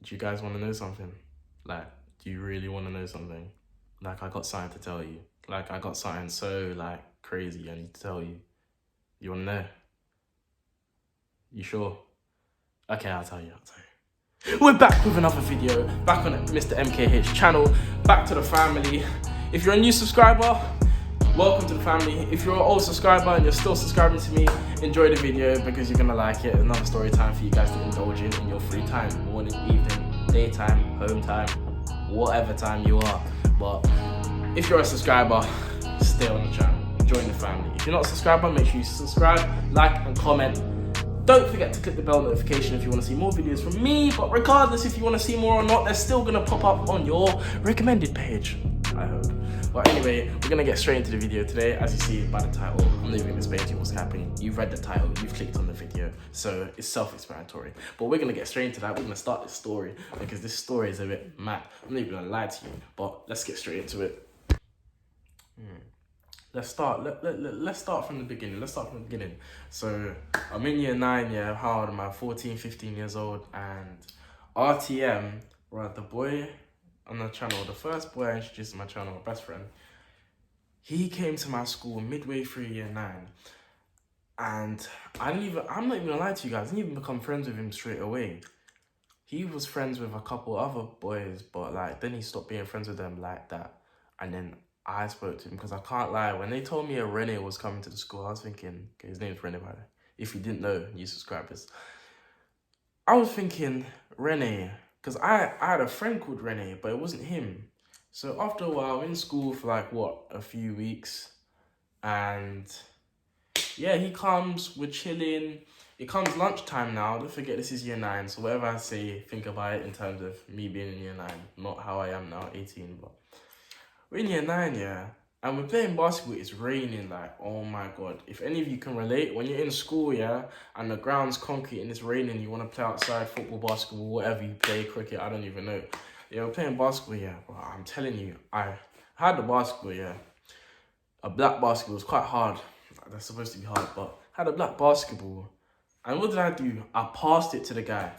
Do you guys want to know something? Like, do you really want to know something? Like, I got something to tell you. Like, I got something so, like, crazy I need to tell you. You want to know? You sure? Okay, I'll tell you. We're back with another video, back on Mr. MKH channel, back to the family. If you're a new subscriber, welcome to the family. If you're an old subscriber and you're still subscribing to me, enjoy the video because you're gonna like it. Another story time for you guys to indulge in your free time, morning, evening, daytime, home time, whatever time you are. But if you're a subscriber, stay on the channel, join the family. If you're not a subscriber, make sure you subscribe, like and comment. Don't forget to click the bell notification if you want to see more videos from me, but regardless if you want to see more or not, they're still going to pop up on your recommended page, I hope. But anyway, we're going to get straight into the video today. As you see by the title, I'm not even going to explain to you what's happening. You've read the title, you've clicked on the video, so it's self-explanatory. But we're going to get straight into that. We're going to start this story because this story is a bit mad. I'm not even going to lie to you, but let's get straight into it. Let's start. Let's start from the beginning. So I'm in year 9. Yeah, how old am I? 14, 15 years old. And RTM, right, the boy on the channel, the first boy I introduced to my channel, my best friend. He came to my school midway through year 9, and I'm not even gonna lie to you guys. I didn't even become friends with him straight away. He was friends with a couple other boys, but like then he stopped being friends with them like that, and then I spoke to him because I can't lie. When they told me a Rene was coming to the school, I was thinking, okay, his name's Rene, by the way. If you didn't know, you subscribers. I was thinking Rene, because I had a friend called Rene, but it wasn't him. So after a while, I'm in school for like, a few weeks. And yeah, he comes, we're chilling. It comes lunchtime now. Don't forget, this is year 9. So whatever I say, think about it in terms of me being in year 9, not how I am now, 18, but we're in year 9, yeah, and we're playing basketball. It's raining, like, oh my god. If any of you can relate, when you're in school, yeah, and the ground's concrete and it's raining, you want to play outside, football, basketball, whatever you play, cricket, I don't even know. Yeah, we're playing basketball, yeah, but I'm telling you, I had the basketball, yeah. A black basketball was quite hard. That's supposed to be hard, but I had a black basketball. And what did I do? I passed it to the guy.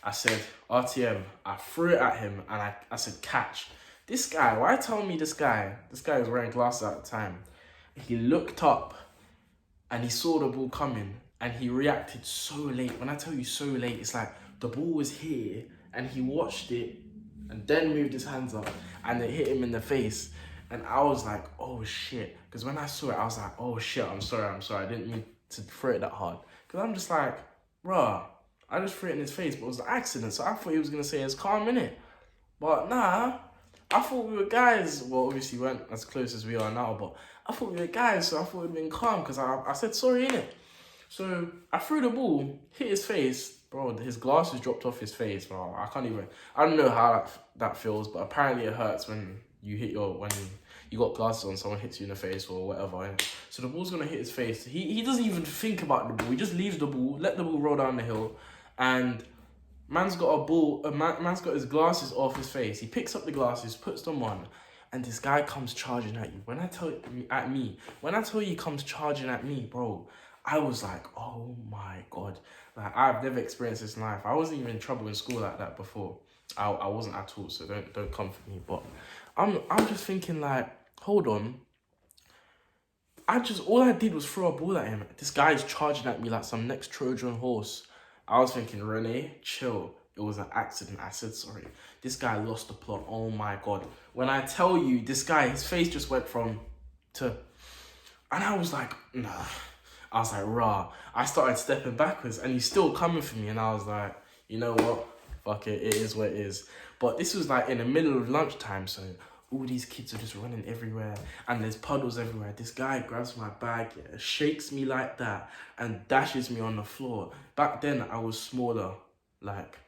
I said, RTM. I threw it at him, and I said, catch. This guy, why tell me this guy was wearing glasses at the time. He looked up and he saw the ball coming and he reacted so late. When I tell you so late, it's like the ball was here and he watched it and then moved his hands up and it hit him in the face. And I was like, oh shit. Because when I saw it, I was like, oh shit, I'm sorry. I didn't mean to throw it that hard. Because I'm just like, bruh, I just threw it in his face, but it was an accident. So I thought he was going to say it's calm, innit? But nah. I thought we were guys. Well, obviously we weren't as close as we are now, but I thought we were guys, so I thought we'd been calm because I said sorry, innit? So I threw the ball, hit his face, bro. His glasses dropped off his face, bro. I don't know how that feels, but apparently it hurts when you got glasses on, someone hits you in the face or whatever. Innit? So the ball's gonna hit his face. He doesn't even think about the ball. He just leaves the ball, let the ball roll down the hill, and man's got man's got his glasses off his face. He picks up the glasses, puts them on, and this guy comes charging at you. When I tell you he comes charging at me, bro, I was like, oh my god. Like, I've never experienced this in life. I wasn't even in trouble in school like that before. I wasn't at all, so don't come for me. But I'm just thinking like, hold on. All I did was throw a ball at him. This guy's charging at me like some next Trojan horse. I was thinking, Rene, chill. It was an accident. I said sorry. This guy lost the plot. Oh my god. When I tell you, this guy, his face just went from to... And I was like, nah. I was like, rah. I started stepping backwards and he's still coming for me. And I was like, you know what? Fuck it. It is what it is. But this was like in the middle of lunchtime. So all these kids are just running everywhere and there's puddles everywhere. This guy grabs my bag, yeah, shakes me like that and dashes me on the floor. Back then, I was smaller. Like,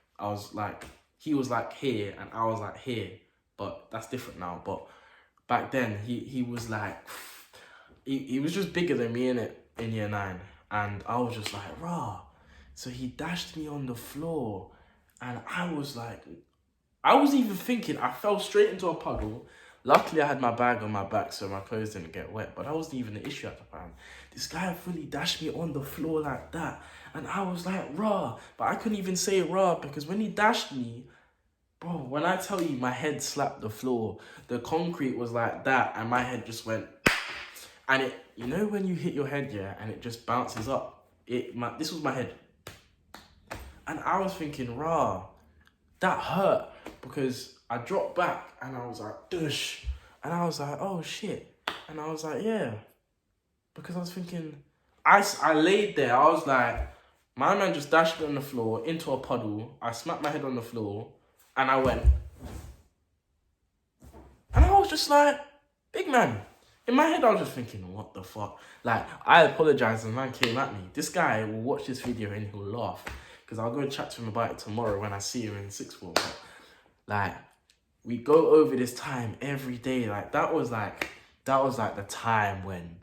he was like here and I was like here. But that's different now. But back then, he was like, he was just bigger than me in year 9. And I was just like, rah. So he dashed me on the floor and I was like, I was even thinking, I fell straight into a puddle. Luckily, I had my bag on my back, so my clothes didn't get wet. But that wasn't even the issue at the time. This guy fully dashed me on the floor like that. And I was like, rah. But I couldn't even say rah because when he dashed me, Bro, when I tell you my head slapped the floor, the concrete was like that, and my head just went. And it, you know, when you hit your head, yeah, and it just bounces up. This was my head, and I was thinking, rah, that hurt because I dropped back and I was like, dush, and I was like, oh shit, and I was like, yeah, because I was thinking, I laid there, I was like, my man just dashed me on the floor into a puddle. I smacked my head on the floor, and I went, and I was just like, big man. In my head, I was just thinking, what the fuck? Like, I apologized and the man came at me. This guy will watch this video and he'll laugh. Because I'll go and chat to him about it tomorrow when I see him in sixth form. Like, we go over this time every day. Like, that was like the time when,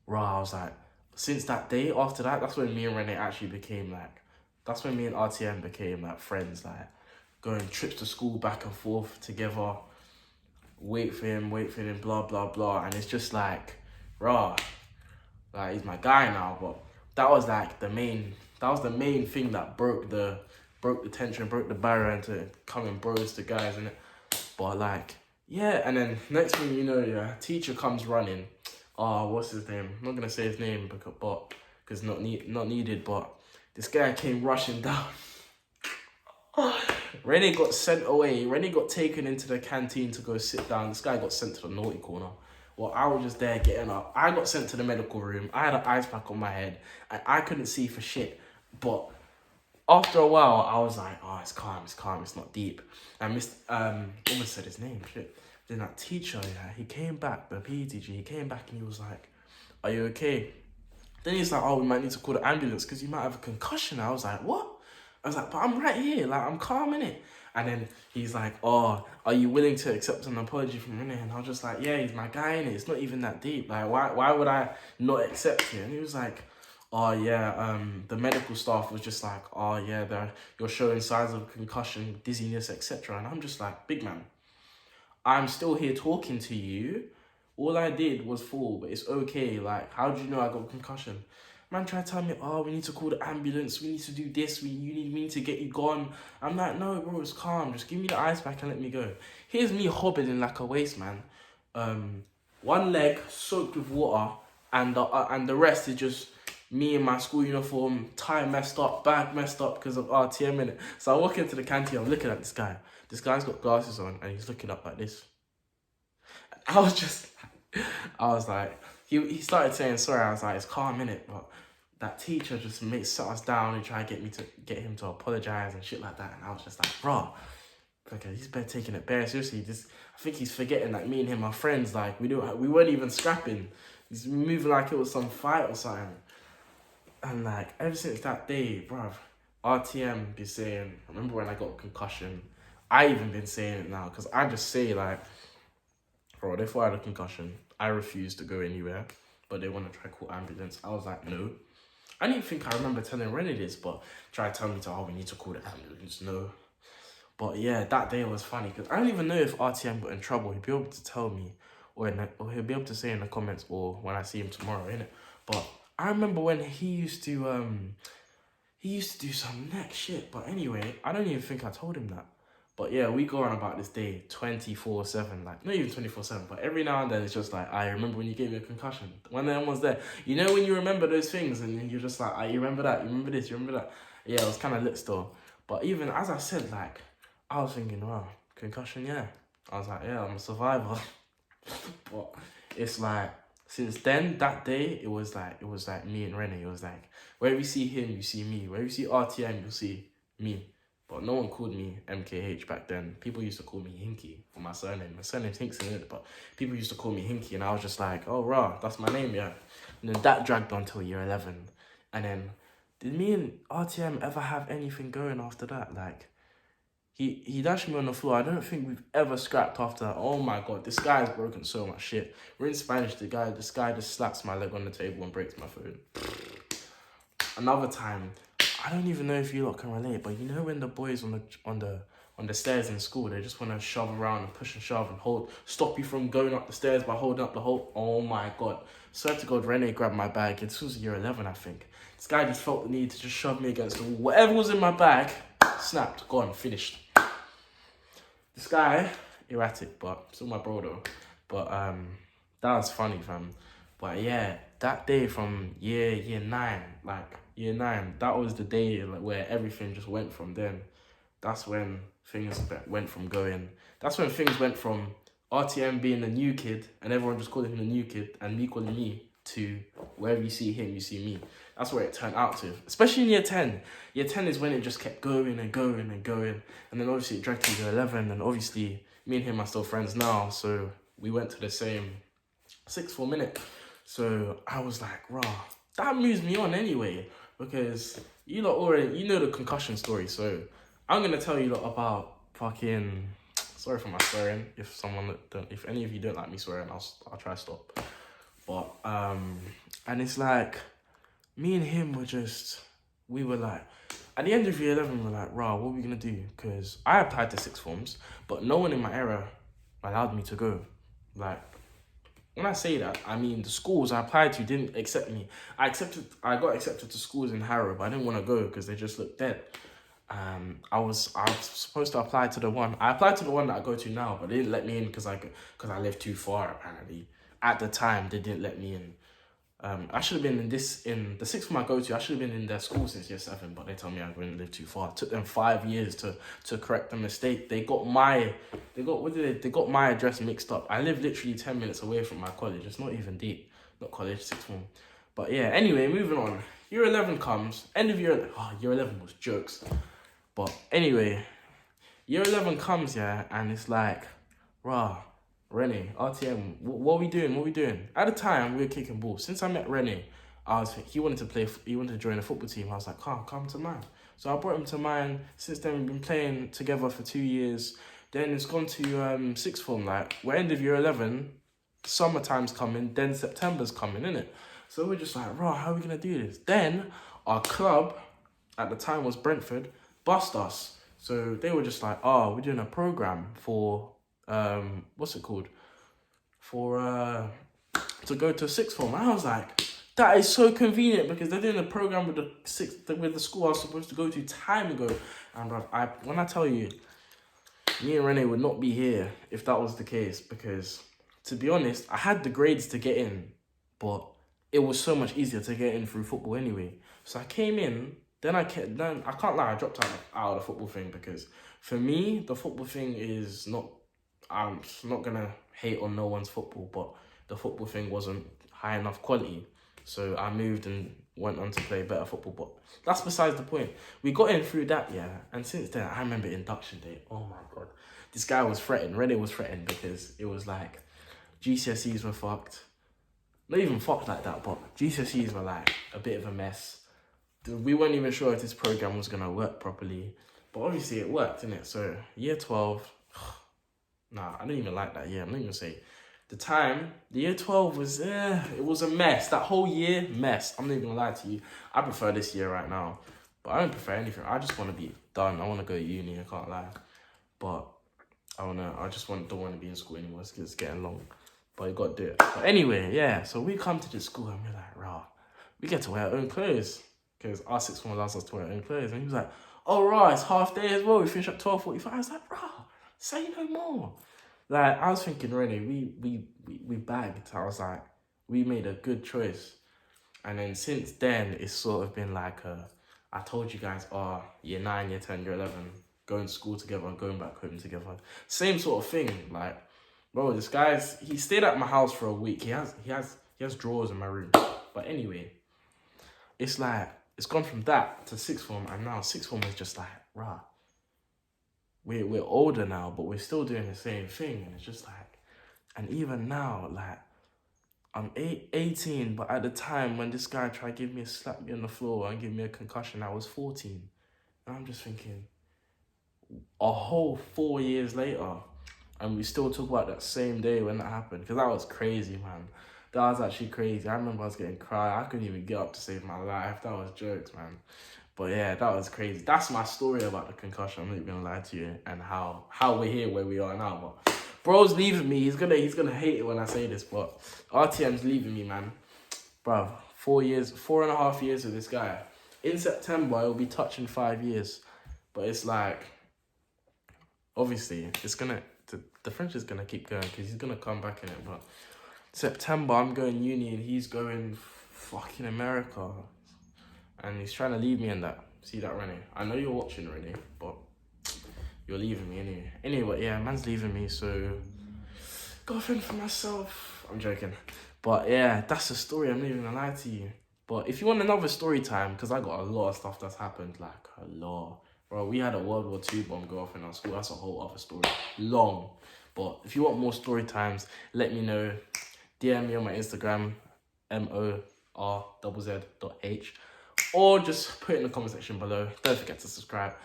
I was like, since that day, after that, that's when me and Renee actually became like, that's when me and RTM became like friends. Like, going trips to school back and forth together. Wait for him, blah, blah, blah. And it's just like, like, he's my guy now. But that was like the main thing that broke the tension, broke the barrier into coming bros to guys, innit? But like, yeah, and then next thing you know, yeah, teacher comes running. Oh, what's his name? I'm not gonna say his name because not needed, but this guy came rushing down. Rennie got sent away. Rennie got taken into the canteen to go sit down. This guy got sent to the naughty corner. Well, I was just there getting up. I got sent to the medical room. I had an ice pack on my head, and I couldn't see for shit. But after a while, I was like, oh, it's calm, it's not deep. And almost said his name, shit. Then that teacher, yeah, he came back, the PE teacher, he came back and he was like, are you okay? Then he's like, oh, we might need to call the ambulance because you might have a concussion. I was like, what? I was like, but I'm right here, like, I'm calm, innit? And then he's like, oh, are you willing to accept an apology from Renee? And I was just like, yeah, he's my guy, innit? It's not even that deep. Like, why would I not accept it? And he was like, oh, yeah, the medical staff was just like, oh, yeah, you're showing signs of concussion, dizziness, etc. And I'm just like, big man, I'm still here talking to you. All I did was fall, but it's okay. Like, how do you know I got a concussion? Man tried to tell me, oh, we need to call the ambulance. We need to do this. We need to get you gone. I'm like, no, bro, it's calm. Just give me the ice pack and let me go. Here's me hobbling like a waste man. One leg soaked with water, and the rest is just me in my school uniform, tie messed up, bag messed up because of RTM in it. So I walk into the canteen. I'm looking at this guy. This guy's got glasses on, and he's looking up like this. I was like, he started saying sorry. I was like, it's calm, innit? But that teacher just sat us down and tried to get him to apologize and shit like that. And I was just like, bro, okay, he's been taking it very seriously. I think he's forgetting that me and him are friends. Like, we weren't even scrapping. He's moving like it was some fight or something. And like, ever since that day, bruv, RTM be saying, I remember when I got a concussion, I even been saying it now, because I just say like, bro, if I had a concussion, I refuse to go anywhere, but they want to try to call ambulance. I was like, no. I didn't think I remember telling Rennie this, but try to tell me we need to call the ambulance, no. But yeah, that day was funny, because I don't even know if RTM got in trouble. He'll be able to tell me, or he'll be able to say in the comments, or when I see him tomorrow, innit? But I remember when he used to do some next shit. But anyway, I don't even think I told him that. But yeah, we go on about this day 24/7, like not even 24/7, but every now and then it's just like, I remember when you gave me a concussion. When everyone's there, you know when you remember those things and then you're just like, you remember that, you remember this, you remember that. Yeah, it was kind of lit still. But even as I said, like, I was thinking, wow, concussion, yeah. I was like, yeah, I'm a survivor. But it's like, since then, that day, it was like me and Renee. It was like, wherever you see him, you see me. Wherever you see RTM, you'll see me. But no one called me MKH back then. People used to call me Hinky for my surname. My surname's Hinkson, but people used to call me Hinky, and I was just like, oh, rah, that's my name, yeah. And then that dragged on till year 11. And then, did me and RTM ever have anything going after that? Like, he dashed me on the floor. I don't think we've ever scrapped after that. Oh my God, this guy has broken so much shit. We're in Spanish, this guy just slaps my leg on the table and breaks my phone. Another time, I don't even know if you lot can relate, but you know when the boys on the stairs in school, they just want to shove around and push and shove and stop you from going up the stairs by holding up the whole. Oh my God. Swear to God, Renee grabbed my bag. This was year 11, I think. This guy just felt the need to just shove me against the wall. Whatever was in my bag, snapped, gone, finished. This guy, erratic, but still my bro though. But that was funny, fam. But yeah, that day from year nine, that was the day like where everything just went from then. That's when things went from going. That's when things went from RTM being the new kid and everyone just calling him the new kid and me calling me to wherever you see him, you see me. That's where it turned out to. Especially in year 10. Year 10 is when it just kept going and going and going. And then obviously it dragged to year 11. And obviously me and him are still friends now. So we went to the same sixth form minute. So I was like, rah, that moves me on anyway. Because you lot already, you know the concussion story. So I'm going to tell you lot about fucking... Sorry for my swearing. If any of you don't like me swearing, I'll try to stop. But and it's like me and him we were like, at the end of year 11, we're like, rah, what are we gonna do? Because I applied to sixth forms, but no one in my era allowed me to go. Like, when I say that, I mean the schools I applied to didn't accept me. I got accepted to schools in Harrow, but I didn't want to go because they just looked dead. I was supposed to apply to the one. I applied to the one that I go to now, but they didn't let me in because I live too far. Apparently, at the time they didn't let me in. I should have been in the sixth one I go to. I should have been in their school since year 7, but they told me I wouldn't live too far. It took them 5 years to correct the mistake. They got my address mixed up. I live literally 10 minutes away from my college. It's not even deep, not college, sixth form. But yeah, anyway, moving on. Year 11 comes. End of year 11 was jokes. But anyway, year 11 comes, yeah, and it's like, rah, Rene, RTM, what are we doing? What are we doing? At the time, we were kicking ball. Since I met Rene, he wanted to join the football team. I was like, come to mine. So I brought him to mine. Since then, we've been playing together for 2 years. Then it's gone to sixth form. Like, we're end of year 11, summertime's coming, then September's coming, innit? So we're just like, rah, how are we going to do this? Then our club, at the time was Brentford, bust us. So they were just like, we're doing a program for what's it called? For to go to sixth form. And I was like, that is so convenient because they're doing a program with the school I was supposed to go to time ago. And when I tell you, me and Rene would not be here if that was the case, because to be honest, I had the grades to get in, but it was so much easier to get in through football anyway. So I came in. Then I can't lie, I dropped out of the football thing because for me, the football thing is not, I'm not going to hate on no one's football, but the football thing wasn't high enough quality. So I moved and went on to play better football, but that's besides the point. We got in through that, yeah, and since then, I remember induction day. Oh my God. This guy was threatened, Rene was threatened because it was like GCSEs were fucked. Not even fucked like that, but GCSEs were like a bit of a mess. We weren't even sure if this program was going to work properly. But obviously it worked, innit? So year 12, nah, I don't even like that year. I'm not even going to say. The year 12 was, it was a mess. That whole year, mess. I'm not even going to lie to you. I prefer this year right now. But I don't prefer anything. I just want to be done. I want to go to uni, I can't lie. But don't want to be in school anymore. It's getting long. But you got to do it. But anyway, yeah. So we come to the school and we're like, rah, we get to wear our own clothes. Because our sixth form allows us to wear our own clothes. And he was like, oh, right, it's half day as well. We finish at 12:45. I was like, bro, say no more. Like, I was thinking, Rene, we bagged. I was like, we made a good choice. And then since then, it's sort of been like I told you guys, year 9, year 10, year 11, going to school together and going back home together. Same sort of thing. Like, bro, this guy's, he stayed at my house for a week. He has drawers in my room. But anyway, it's like, it's gone from that to sixth form, and now sixth form is just like, rah, we're older now, but we're still doing the same thing, and it's just like, and even now, like, I'm 18, but at the time when this guy tried to slap me on the floor and give me a concussion, I was 14, and I'm just thinking, a whole 4 years later, and we still talk about that same day when that happened, because that was crazy, man. That was actually crazy. I remember I was getting cried. I couldn't even get up to save my life. That was jokes, man. But yeah, that was crazy. That's my story about the concussion. I'm not even gonna lie to you, and how we're here where we are now. But bro's leaving me. He's gonna hate it when I say this, but RTM's leaving me, man. Bruv, 4.5 years with this guy. In September, it'll be touching 5 years. But it's like, obviously the friendship's gonna keep going because he's gonna come back in it. But September, I'm going uni and he's going fucking America, and he's trying to leave me in that. See that, Renee? I know you're watching, Renee, but you're leaving me anyway. Anyway, yeah, man's leaving me, so got a friend for myself. I'm joking, but yeah, that's the story. I'm not even gonna lie to you. But if you want another story time, because I got a lot of stuff that's happened, like a lot. Bro, we had a World War II bomb go off in our school. That's a whole other story. Long. But if you want more story times, let me know. DM me on my Instagram, MORZZ.H. Or just put it in the comment section below. Don't forget to subscribe.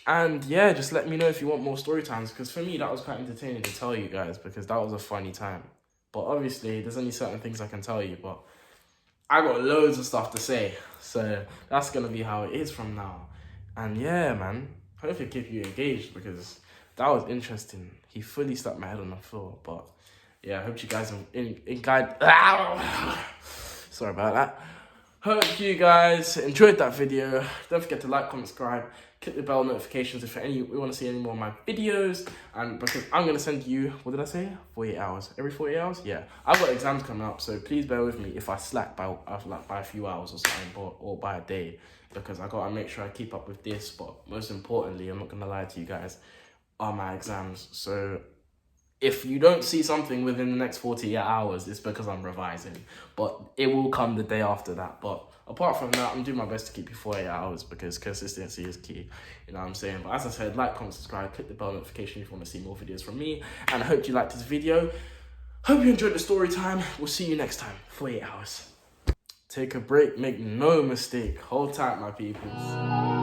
And yeah, just let me know if you want more story times. Because for me, that was quite entertaining to tell you guys. Because that was a funny time. But obviously, there's only certain things I can tell you. But I got loads of stuff to say. So that's going to be how it is from now. And yeah, man, hopefully keep you engaged because that was interesting. He fully slapped my head on the floor. But yeah, I hope you guys sorry about that. Hope you guys enjoyed that video. Don't forget to like, comment, subscribe, click the bell notifications if you want to see any more of my videos. And because I'm going to send you, what did I say? 48 hours. Every 48 hours? Yeah. I've got exams coming up, so please bear with me if I slack by a few hours or something, or by a day. Because I got to make sure I keep up with this. But most importantly, I'm not going to lie to you guys, are my exams. So if you don't see something within the next 48 hours, it's because I'm revising. But it will come the day after that. But apart from that, I'm doing my best to keep you 48 hours because consistency is key. You know what I'm saying? But as I said, like, comment, subscribe, click the bell notification if you want to see more videos from me. And I hope you liked this video. Hope you enjoyed the story time. We'll see you next time. 48 hours. Take a break. Make no mistake. Hold tight, my peoples.